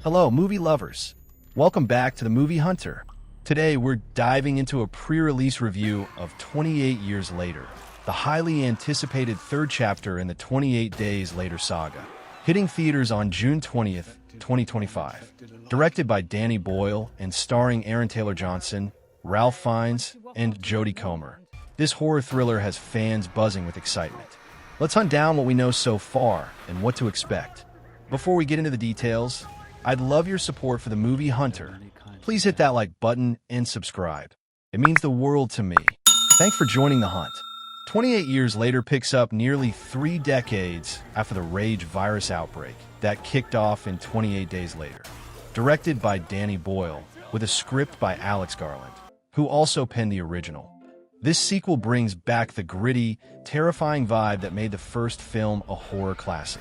Hello, movie lovers. Welcome back to the Movie Hunter. Today, we're diving into a pre-release review of 28 Years Later, the highly anticipated third chapter in the 28 Days Later saga, hitting theaters on June 20th, 2025. Directed by Danny Boyle and starring Aaron Taylor-Johnson, Ralph Fiennes, and Jodie Comer, this horror thriller has fans buzzing with excitement. Let's hunt down what we know so far and what to expect. Before we get into the details, I'd love your support for the Movie Hunter. Please hit that like button and subscribe. It means the world to me. Thanks for joining the hunt. 28 Years Later picks up nearly 3 decades after the rage virus outbreak that kicked off in 28 Days Later. Directed by Danny Boyle, with a script by Alex Garland, who also penned the original. This sequel brings back the gritty, terrifying vibe that made the first film a horror classic.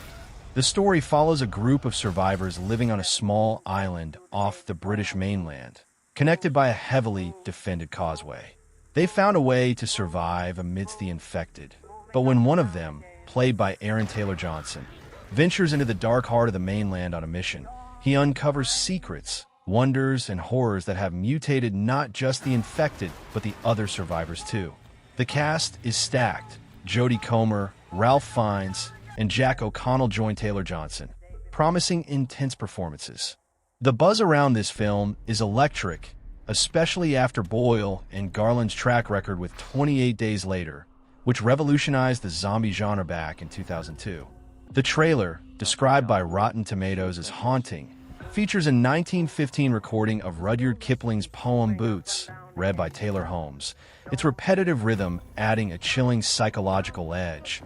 The story follows a group of survivors living on a small island off the British mainland, connected by a heavily defended causeway. They found a way to survive amidst the infected, but when one of them, played by Aaron Taylor-Johnson, ventures into the dark heart of the mainland on a mission, he uncovers secrets, wonders, and horrors that have mutated not just the infected, but the other survivors too. The cast is stacked. Jodie Comer, Ralph Fiennes, and Jack O'Connell join Taylor-Johnson, promising intense performances. The buzz around this film is electric, especially after Boyle and Garland's track record with 28 Days Later, which revolutionized the zombie genre back in 2002. The trailer, described by Rotten Tomatoes as haunting, features a 1915 recording of Rudyard Kipling's poem Boots, read by Taylor Holmes, its repetitive rhythm adding a chilling psychological edge.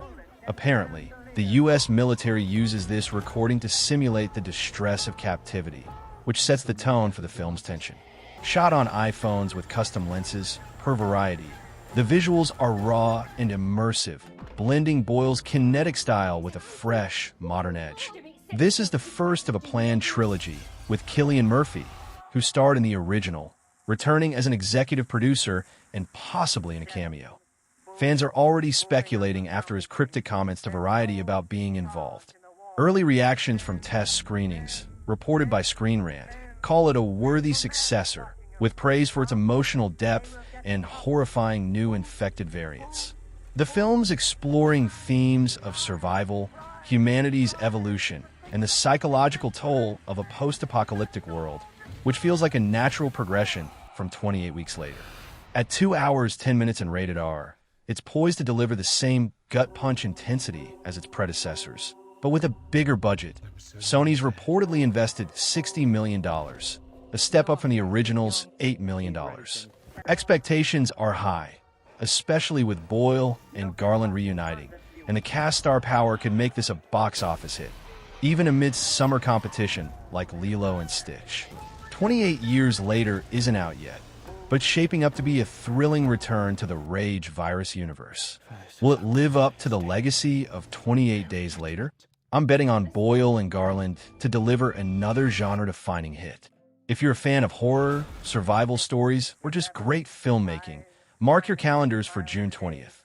Apparently, the U.S. military uses this recording to simulate the distress of captivity, which sets the tone for the film's tension. Shot on iPhones with custom lenses, per Variety, the visuals are raw and immersive, blending Boyle's kinetic style with a fresh, modern edge. This is the first of a planned trilogy, with Cillian Murphy, who starred in the original, returning as an executive producer and possibly in a cameo. Fans are already speculating after his cryptic comments to Variety about being involved. Early reactions from test screenings, reported by Screen Rant, call it a worthy successor, with praise for its emotional depth and horrifying new infected variants. The film's exploring themes of survival, humanity's evolution, and the psychological toll of a post-apocalyptic world, which feels like a natural progression from 28 Weeks Later. At 2 hours, 10 minutes and rated R, it's poised to deliver the same gut-punch intensity as its predecessors, but with a bigger budget. Sony's reportedly invested $60 million, a step up from the original's $8 million. Expectations are high, especially with Boyle and Garland reuniting, and the cast star power could make this a box office hit, even amidst summer competition like Lilo and Stitch. 28 Years Later isn't out yet, but shaping up to be a thrilling return to the Rage virus universe. Will it live up to the legacy of 28 Days Later? I'm betting on Boyle and Garland to deliver another genre-defining hit. If you're a fan of horror, survival stories, or just great filmmaking, mark your calendars for June 20th.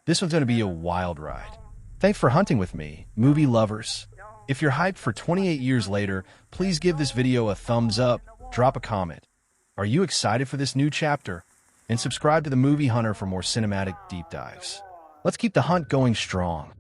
This one's going to be a wild ride. Thanks for hunting with me, movie lovers. If you're hyped for 28 Years Later, please give this video a thumbs up, drop a comment. Are you excited for this new chapter? And subscribe to the Movie Hunter for more cinematic deep dives. Let's keep the hunt going strong.